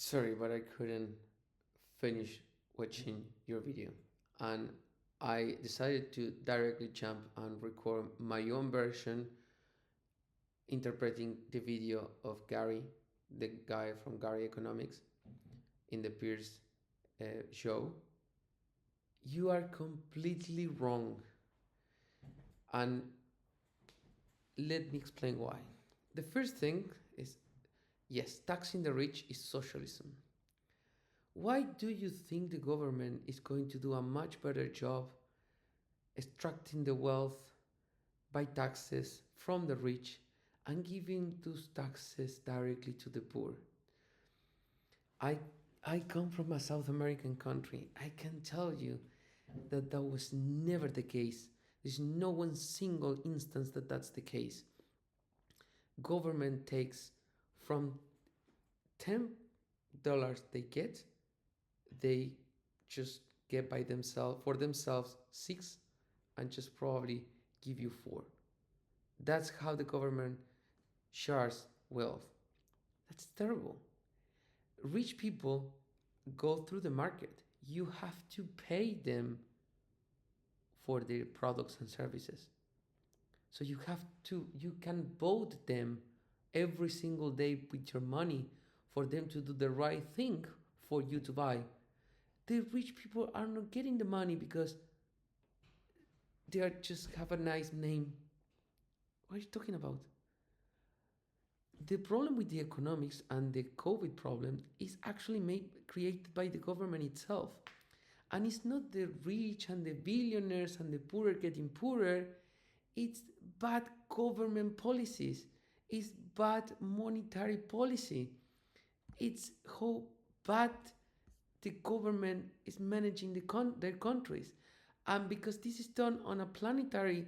Sorry, but I couldn't finish watching your video. And I decided to directly jump and record my own version interpreting the video of Gary, the guy from Gary Economics, in the Piers show. You are completely wrong. And let me explain why. The first thing is yes, taxing the rich is socialism. Why do you think the government is going to do a much better job extracting the wealth by taxes from the rich and giving those taxes directly to the poor? I I come from a South American country. I can tell you that that was never the case. There's no one single instance that that's the case. Government takes from $10 they get, they just get by themselves for themselves six and just probably give you four. That's how the government shares wealth. That's terrible. Rich people go through the market. You have to pay them for their products and services. So you can vote them every single day with your money for them to do the right thing for you to buy. The rich people are not getting the money because they are just have a nice name. What are you talking about? The problem with the economics and the COVID problem is actually created by the government itself. And it's not the rich and the billionaires and the poor getting poorer. It's bad government policies. It's bad monetary policy. It's how bad the government is managing their countries. And because this is done on a planetary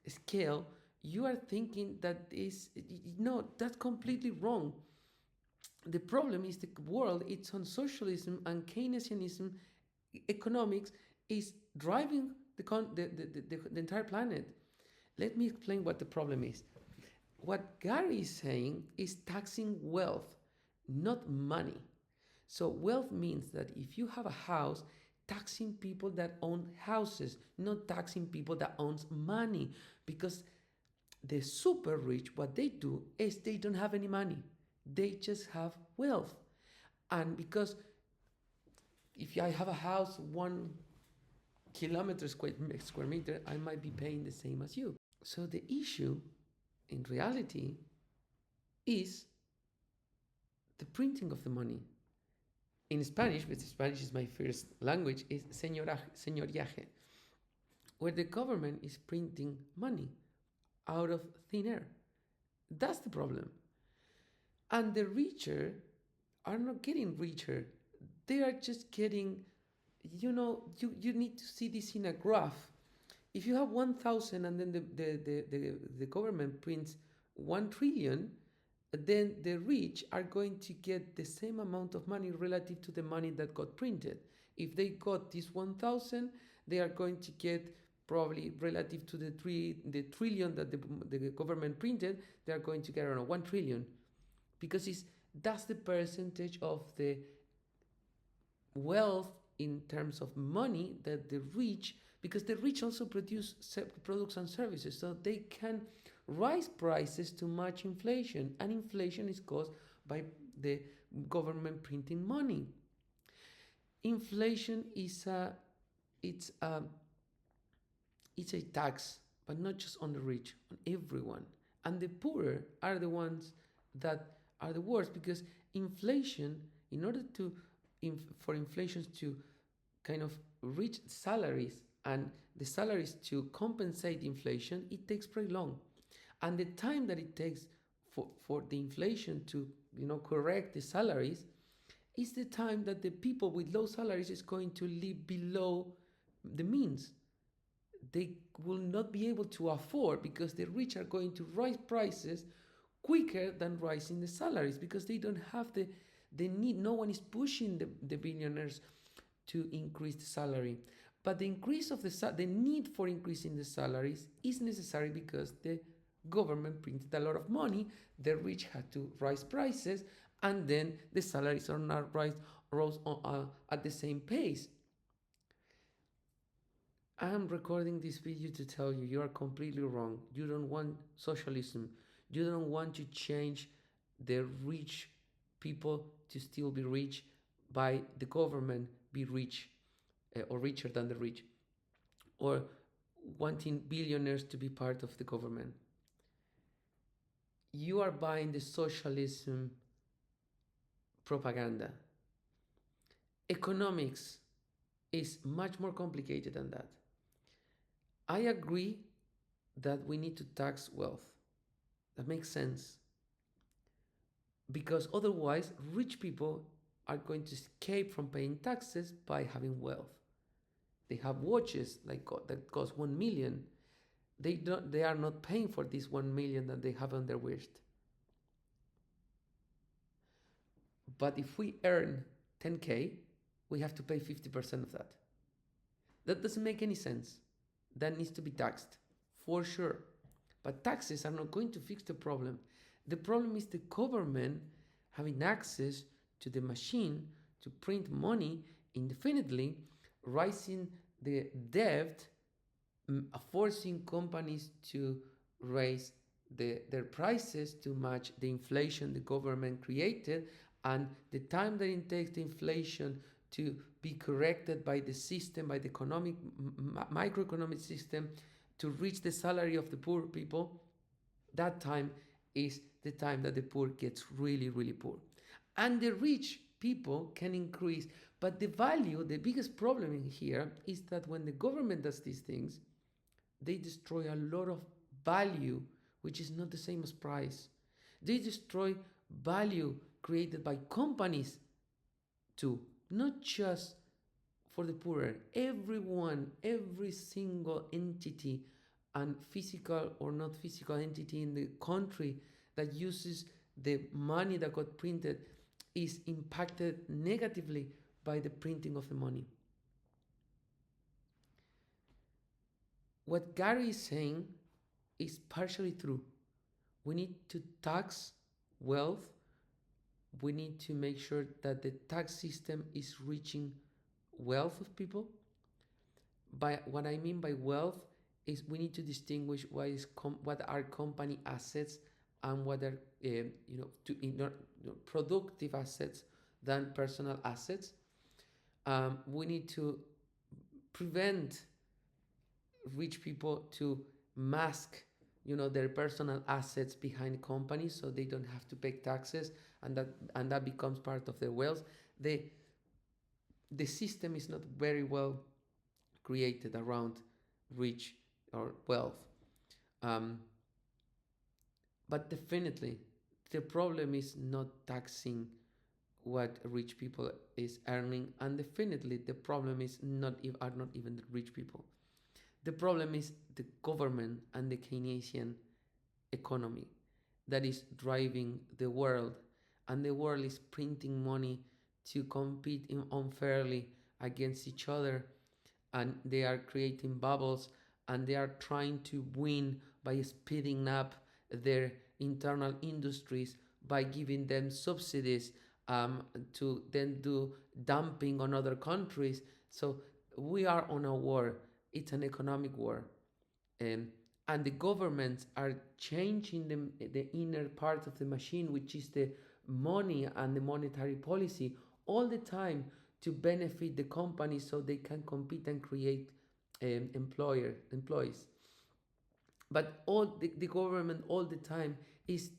scale, you are thinking that is no, that's completely wrong. The problem is the world, it's on socialism and Keynesianism. Economics is driving the entire planet. Let me explain what the problem is. What Gary is saying is taxing wealth, not money. So wealth means that if you have a house, taxing people that own houses, not taxing people that owns money. Because the super rich, what they do is they don't have any money. They just have wealth. And because if I have a house 1 kilometer square meter, I might be paying the same as you. So the issue in reality is the printing of the money. In Spanish, which Spanish is my first language, is señoriaje, where the government is printing money out of thin air. That's the problem. And the richer are not getting richer. They are just getting, you need to see this in a graph. If you have 1,000 and then the government prints 1 trillion, then the rich are going to get the same amount of money relative to the money that got printed. If they got this 1,000, they are going to get probably relative to the trillion that the government printed, they are going to get around 1 trillion. Because that's the percentage of the wealth in terms of money that the rich, because the rich also produce products and services, so they can rise prices to match inflation, and inflation is caused by the government printing money. Inflation is it's a tax, but not just on the rich, on everyone. And the poor are the ones that are the worst, because inflation, in order to for inflation to kind of reach salaries and the salaries to compensate inflation, it takes very long. And the time that it takes for the inflation to correct the salaries is the time that the people with low salaries is going to live below the means. They will not be able to afford, because the rich are going to rise prices quicker than rising the salaries, because they don't have the need. No one is pushing the billionaires to increase the salary. But the increase of the need for increasing the salaries is necessary because the government printed a lot of money. The rich had to rise prices, and then the salaries are not rose at the same pace. I'm recording this video to tell you you are completely wrong. You don't want socialism. You don't want to change the rich people to still be rich by the government be rich, or richer than the rich, or wanting billionaires to be part of the government. You are buying the socialism propaganda. Economics is much more complicated than that. I agree that we need to tax wealth. That makes sense. Because otherwise, rich people are going to escape from paying taxes by having wealth. They have watches that cost 1 million. They are not paying for this 1 million that they have on their wrist. But if we earn 10K, we have to pay 50% of that. That doesn't make any sense. That needs to be taxed, for sure. But taxes are not going to fix the problem. The problem is the government having access to the machine to print money indefinitely, rising the debt, forcing companies to raise their prices to match the inflation the government created, and the time that it takes the inflation to be corrected by the system, by the economic microeconomic system, to reach the salary of the poor people, that time is the time that the poor gets really, really poor. And the rich people can increase. But the value, the biggest problem in here is that when the government does these things, they destroy a lot of value, which is not the same as price. They destroy value created by companies too, not just for the poorer. Everyone, every single entity and physical or not physical entity in the country that uses the money that got printed is impacted negatively by the printing of the money. What Gary is saying is partially true. We need to tax wealth. We need to make sure that the tax system is reaching wealth of people. By what I mean by wealth is we need to distinguish what are company assets and what are productive assets than personal assets. We need to prevent rich people to mask their personal assets behind companies so they don't have to pay taxes, and that becomes part of their wealth. The system is not very well created around rich or wealth. But definitely the problem is not taxing what rich people is earning, and definitely the problem is are not even the rich people. The problem is the government and the Keynesian economy that is driving the world, and the world is printing money to compete unfairly against each other, and they are creating bubbles, and they are trying to win by speeding up their internal industries by giving them subsidies to then do dumping on other countries. So we are on a war. It's an economic war. And the governments are changing the inner part of the machine, which is the money and the monetary policy, all the time to benefit the companies so they can compete and create employees. But the government all the time is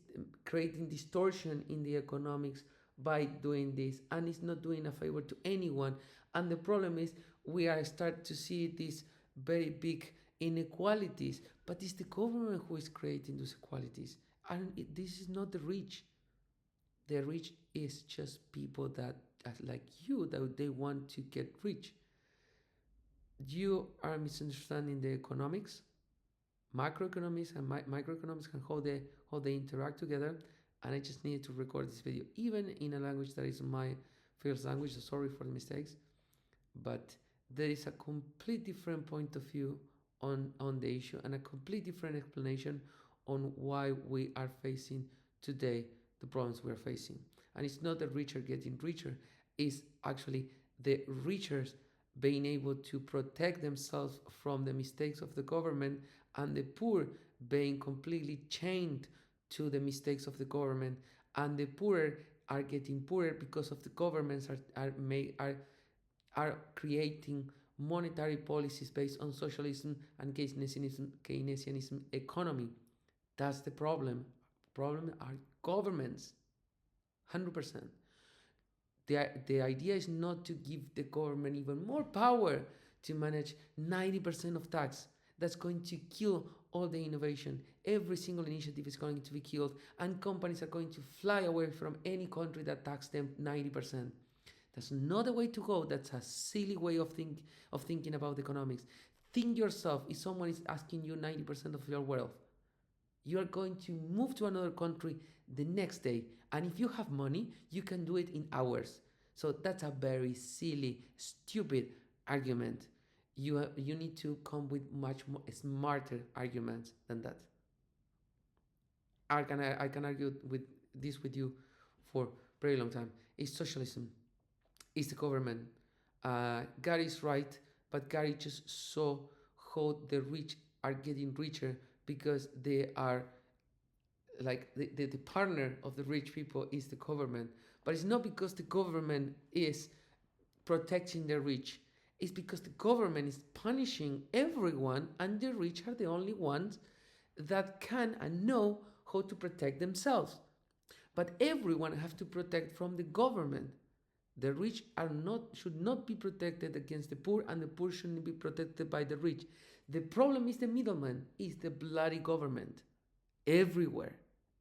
creating distortion in the economics by doing this, and it's not doing a favor to anyone. And the problem is we are start to see these very big inequalities, but it's the government who is creating those inequalities, and this is not the rich. The rich is just people that like you, that they want to get rich. You are misunderstanding the economics, macroeconomics and microeconomics, and how they interact together. And I just needed to record this video, even in a language that is my first language. So sorry for the mistakes, but there is a complete different point of view on the issue, and a complete different explanation on why we are facing today the problems we are facing. And it's not the richer getting richer, it's actually the richers being able to protect themselves from the mistakes of the government, and the poor being completely chained to the mistakes of the government, and the poorer are getting poorer because of the governments are creating monetary policies based on socialism and Keynesianism economy. That's the problem. Problem are governments, 100%. The idea is not to give the government even more power to manage 90% of tax. That's going to kill all the innovation. Every single initiative is going to be killed, and companies are going to fly away from any country that tax them 90%. That's not the way to go. That's a silly way of thinking about economics. Think yourself, if someone is asking you 90% of your wealth, you are going to move to another country the next day, and if you have money you can do it in hours. So that's a very silly, stupid argument. You need to come with much more smarter arguments than that. I can argue with this with you for a very long time. It's socialism, it's the government. Gary's right, but Gary just saw how the rich are getting richer because they are like the partner of the rich people is the government. But it's not because the government is protecting the rich, it's because the government is punishing everyone, and the rich are the only ones that can and know how to protect themselves. But everyone has to protect from the government. The rich are not should not be protected against the poor, and the poor shouldn't be protected by the rich. The problem is the middleman, is the bloody government. Everywhere,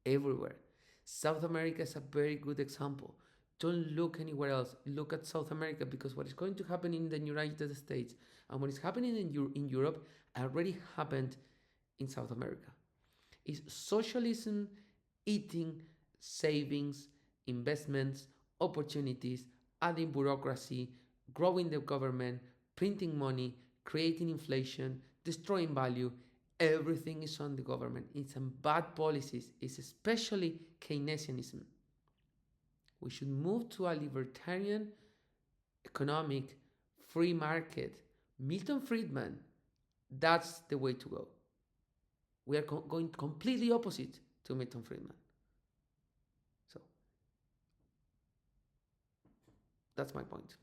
everywhere. South America is a very good example. Don't look anywhere else. Look at South America, because what is going to happen in the United States and what is happening in Europe already happened in South America. Is socialism eating savings, investments, opportunities, adding bureaucracy, growing the government, printing money, creating inflation, destroying value. Everything is on the government. It's some bad policies. It's especially Keynesianism. We should move to a libertarian economic free market. Milton Friedman, that's the way to go. We are going completely opposite to Milton Friedman. So that's my point.